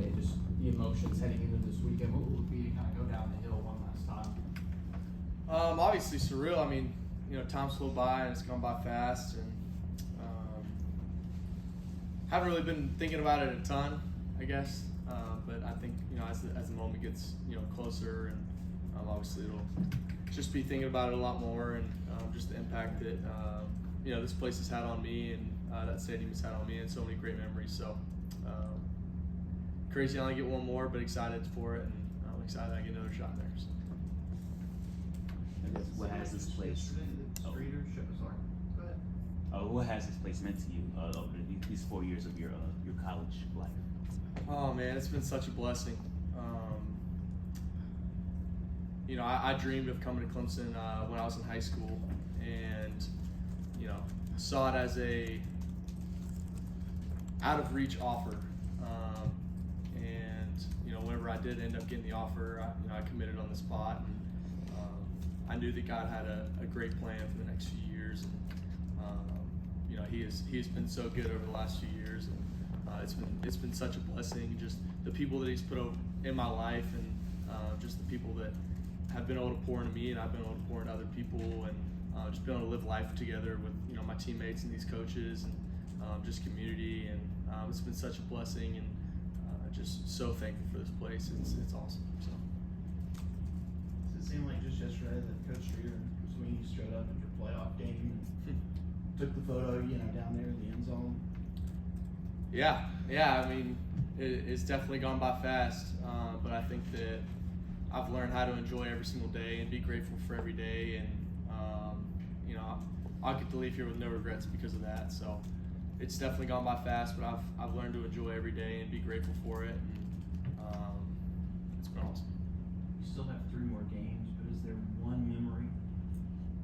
today, just the emotions heading into this weekend. What will it be to kind of go down the hill one last time? Obviously surreal. I mean, time's flew by and it's gone by fast, and haven't really been thinking about it a ton, I guess. But I think as the moment gets closer, and obviously it'll just be thinking about it a lot more, and just the impact that this place has had on me, and that stadium has had on me, and so many great memories. So crazy I only get one more, but excited for it, and I'm excited I get another shot there. So. I guess what has this place? What has this place meant to you over these 4 years of your college life? Oh man, it's been such a blessing. I dreamed of coming to Clemson when I was in high school, and saw it as a out of reach offer. And whenever I did end up getting the offer, I committed on the spot, and I knew that God had a great plan for the next few years, and He has been so good over the last few years, and it's been such a blessing. Just the people that He's put in my life, and just the people that have been able to pour into me, and I've been able to pour into other people, and just been able to live life together with my teammates and these coaches, and just community, and it's been such a blessing, and just so thankful for this place. It's awesome. So. Does it seem like just yesterday that Coach Streeter Sweeney showed up at your playoff game and took the photo, down there in the end zone? Yeah. I mean, it's definitely gone by fast, but I think that I've learned how to enjoy every single day and be grateful for every day, and I'll get to leave here with no regrets because of that. So it's definitely gone by fast, but I've learned to enjoy every day and be grateful for it, and it's been awesome. You still have 3 more games, but is there one memory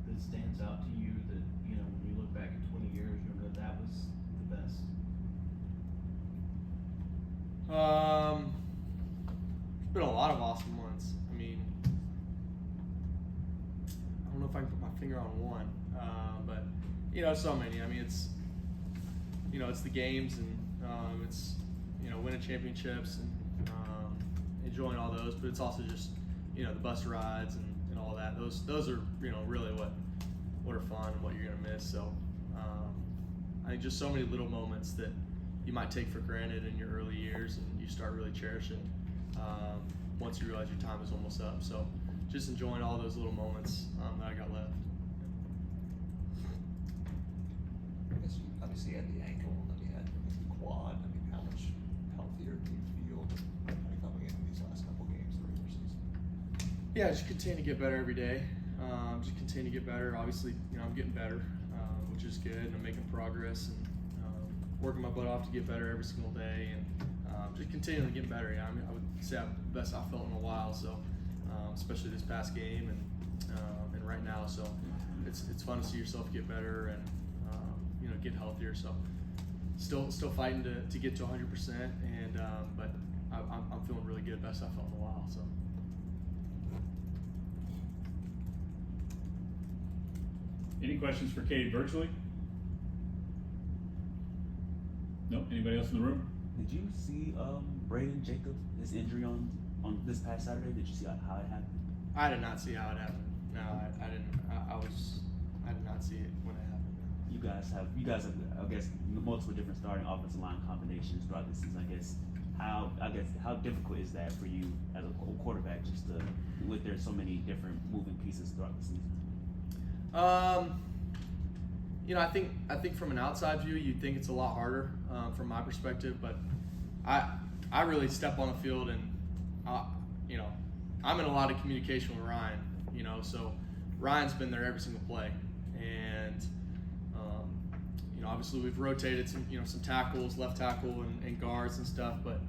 that stands out to you that, when you look back at 20 years, you'll go, that was the best? There's been a lot of awesome ones. I mean, I don't know if I can put my finger on one, but so many. I mean, it's it's the games, and it's winning championships, and enjoying all those. But it's also just the bus rides and all that. Those are really what are fun and what you're gonna miss. So I think just so many little moments that you might take for granted in your early years, and you start really cherishing once you realize your time is almost up. So just enjoying all those little moments that I got left. I guess you obviously had the ankle, and then you had the quad. I mean, how much healthier do you feel coming into these last couple games of the regular season? Yeah, just continue to get better every day. Just continue to get better. Obviously, I'm getting better, which is good, and I'm making progress, and working my butt off to get better every single day, and just continuing to get better. I mean, I would say I'm the best I've felt in a while. So, especially this past game, and right now. So, it's fun to see yourself get better, and get healthier. So, still fighting to get to 100%, and but I'm feeling really good, best I've felt in a while. So. Any questions for Cade virtually? No? Anybody else in the room? Did you see Braden Jacobs, his injury on this past Saturday? Did you see how it happened? I did not see how it happened. No, I didn't. I did not see it when it happened. You guys have, I guess, multiple different starting offensive line combinations throughout the season. How difficult is that for you as a quarterback, just with there's so many different moving pieces throughout the season? I think from an outside view, you'd think it's a lot harder from my perspective, but I really step on the field, and I'm in a lot of communication with Ryan. So Ryan's been there every single play, and obviously we've rotated some tackles, left tackle and guards and stuff, but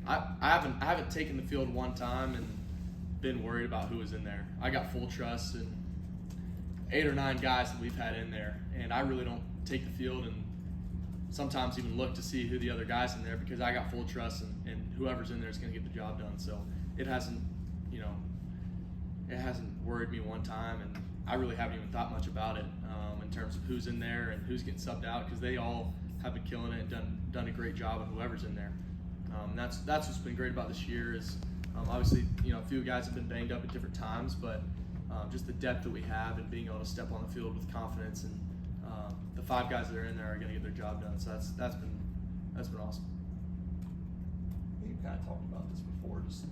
I haven't taken the field one time and been worried about who was in there. I got full trust in 8 or 9 guys that we've had in there, and I really don't take the field and sometimes even look to see who the other guys in there, because I got full trust, and whoever's in there is going to get the job done. So it hasn't worried me one time, and I really haven't even thought much about it in terms of who's in there and who's getting subbed out, because they all have been killing it and done a great job of whoever's in there. That's what's been great about this year is obviously a few guys have been banged up at different times, but just the depth that we have and being able to step on the field with confidence, and the 5 guys that are in there are going to get their job done. So that's been awesome. You've kind of talked about this before, just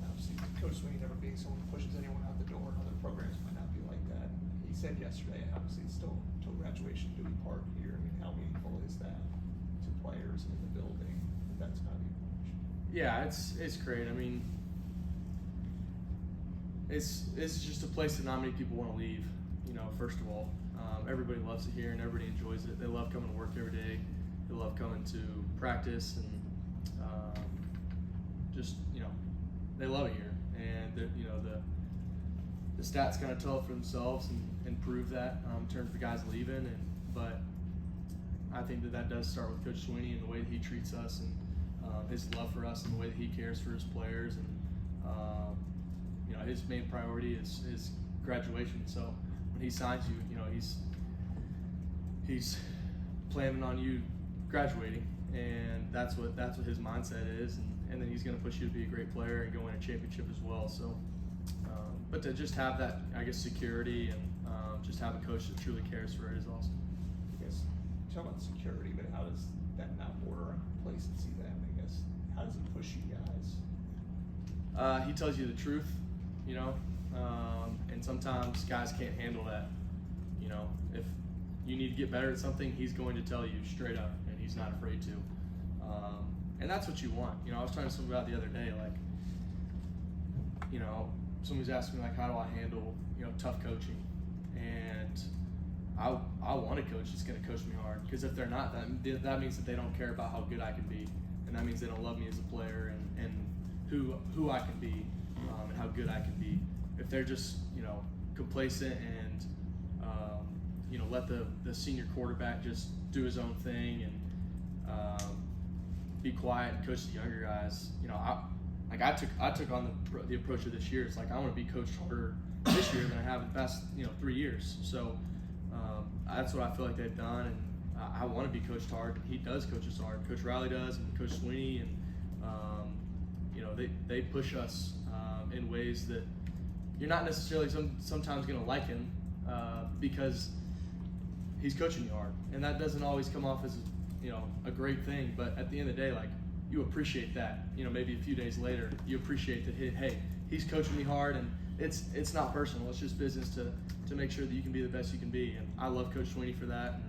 obviously Coach Sweeney never being someone who pushes anyone out the door. Other programs might not be like that. He said yesterday, obviously it's still till graduation to be part here. I mean, how meaningful is that to players in the building? That's got to be much. Yeah, it's great. I mean, it's just a place that not many people want to leave. First of all, everybody loves it here and everybody enjoys it. They love coming to work every day. They love coming to practice and just they love it here. And the stats kind of tell it for themselves and prove that in terms of the guys leaving. But I think that does start with Coach Sweeney and the way that he treats us and his love for us and the way that he cares for his players. And his main priority is graduation. So when he signs you, he's planning on you graduating, and that's what his mindset is. And then he's going to push you to be a great player and go win a championship as well. So, but to just have that, I guess, security and just have a coach that truly cares for it is awesome. I guess talk about security, but how does that not border on complacency then? I guess how does he push you guys? He tells you the truth, and sometimes guys can't handle that. If you need to get better at something, he's going to tell you straight up, and he's not afraid to. And that's what you want. I was talking to somebody about the other day, somebody's asking me, how do I handle, tough coaching? And I want a coach that's going to coach me hard, because if they're not, that means that they don't care about how good I can be, and that means they don't love me as a player and who I can be and how good I can be. If they're just, complacent and, let the senior quarterback just do his own thing and be quiet and coach the younger guys. I took on the approach of this year. It's I want to be coached harder this year than I have in the past 3 years. So that's what I feel like they've done, and I want to be coached hard. He does coach us hard. Coach Riley does, and Coach Sweeney, and they push us in ways that you're not necessarily sometimes going to like him because he's coaching you hard, and that doesn't always come off as a great thing. But at the end of the day, you appreciate that. Maybe a few days later, you appreciate that. Hey, he's coaching me hard, and it's not personal. It's just business to make sure that you can be the best you can be. And I love Coach Sweeney for that. And,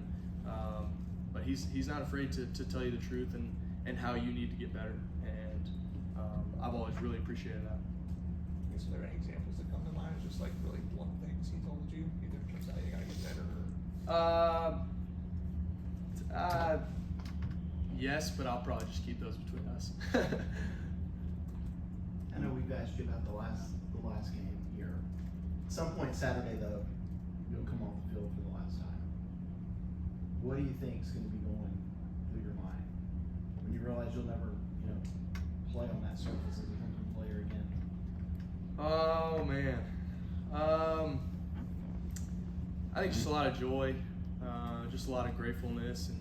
but he's not afraid to tell you the truth and how you need to get better. And I've always really appreciated that. Is there any examples that come to mind? Just really blunt things he told you, either in terms of how you gotta get better or. Yes, but I'll probably just keep those between us. I know we've asked you about the last game here. At some point Saturday, though, you'll come off the field for the last time. What do you think is going to be going through your mind when you realize you'll never, play on that surface as a Clemson player again? Oh man, I think just a lot of joy, just a lot of gratefulness, and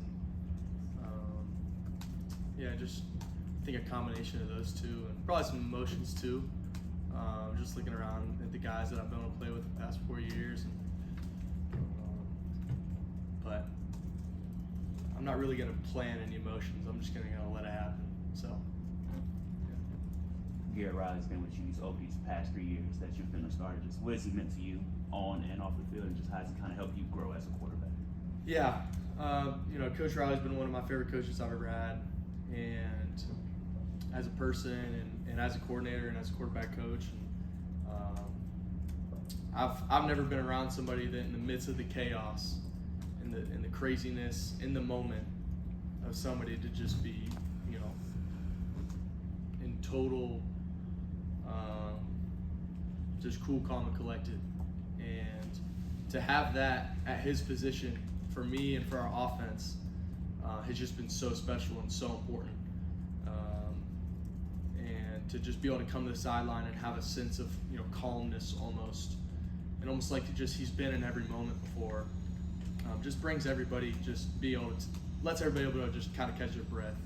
just I think a combination of those two, and probably some emotions too. Just looking around at the guys that I've been able to play with the past 4 years, and, but I'm not really going to plan any emotions. I'm just going to let it happen. So. Garrett Riley's been with you over these past 3 years that you've been a starter. Just what has he meant to you on and off the field, and just how has he kind of helped you grow as a quarterback? Yeah, Coach Riley's been one of my favorite coaches I've ever had, and as a person and as a coordinator and as a quarterback coach. And, I've never been around somebody that in the midst of the chaos and the craziness in the moment of somebody to just be, in total just cool, calm, and collected. And to have that at his position for me and for our offense has just been so special and so important. And to just be able to come to the sideline and have a sense of calmness almost, and almost like he's been in every moment before, just brings everybody lets everybody able to just kind of catch their breath.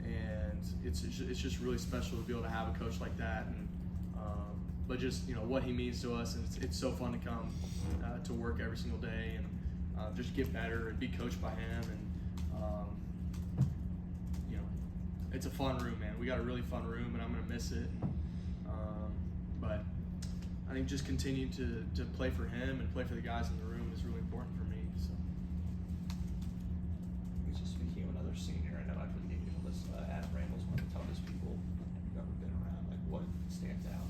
And it's just really special to be able to have a coach like that, and but just what he means to us, and it's so fun to come to work every single day and just get better and be coached by him, and it's a fun room, man. We got a really fun room, and I'm gonna miss it. But I think just continuing to play for him and play for the guys in the room is really important for me. So. Just speaking of another senior, I know I forget you on this. Adam Randall's one of the toughest people you've ever been around. Like, what stands out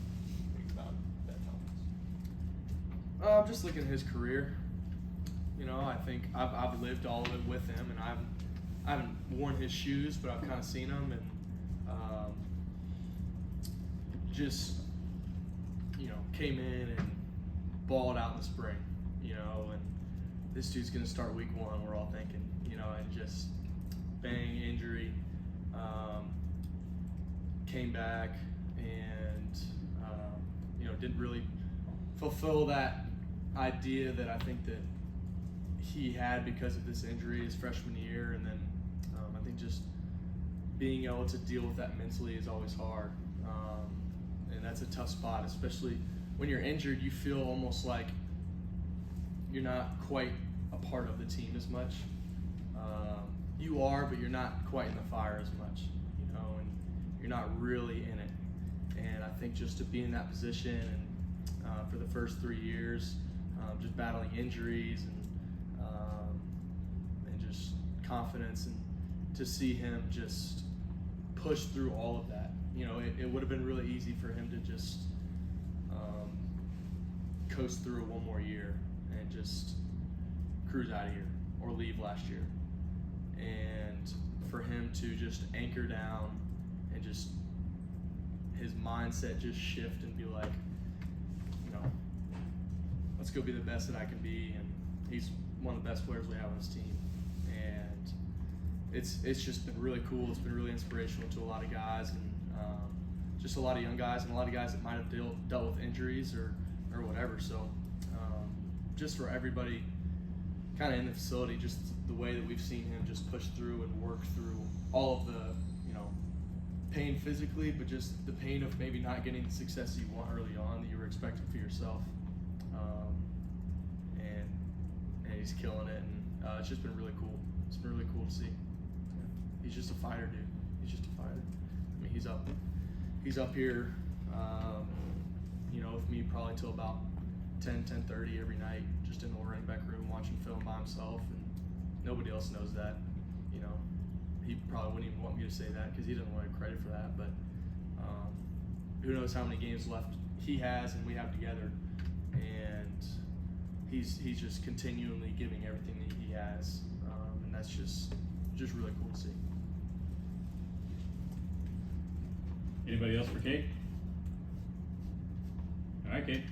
about that toughness? Just looking at his career, I think I've lived all of it with him, and I haven't worn his shoes, but I've kind of seen him, and just came in and balled out in the spring, and this dude's gonna start week 1. We're all thinking, and just bang, injury, came back and didn't really fulfill that idea that I think that he had because of this injury his freshman year, and then I think just being able to deal with that mentally is always hard, and that's a tough spot, especially when you're injured. You feel almost like you're not quite a part of the team as much. You are, but you're not quite in the fire as much, and you're not really in it. And I think just to be in that position and for the first 3 years, just battling injuries and just confidence, and to see him just push through all of that. It would have been really easy for him to just coast through 1 more year and just cruise out of here or leave last year. And for him to just anchor down and just his mindset just shift and be like, let's go be the best that I can be. And he's one of the best players we have on this team. And it's just been really cool. It's been really inspirational to a lot of guys, and just a lot of young guys, and a lot of guys that might have dealt with injuries or whatever. So just for everybody kind of in the facility, just the way that we've seen him just push through and work through all of the pain physically, but just the pain of maybe not getting the success you want early on that you were expecting for yourself, and he's killing it, and it's just been really cool. It's been really cool to see. He's just a fighter, dude. He's just a fighter. I mean, he's up here, with me probably till about 10:30 every night, just in the running back room watching film by himself, and nobody else knows that. He probably wouldn't even want me to say that because he doesn't want credit for that, but who knows how many games left he has and we have together, and he's just continually giving everything that he has, and that's just really cool to see. Anybody else for Cade? All right, Cade.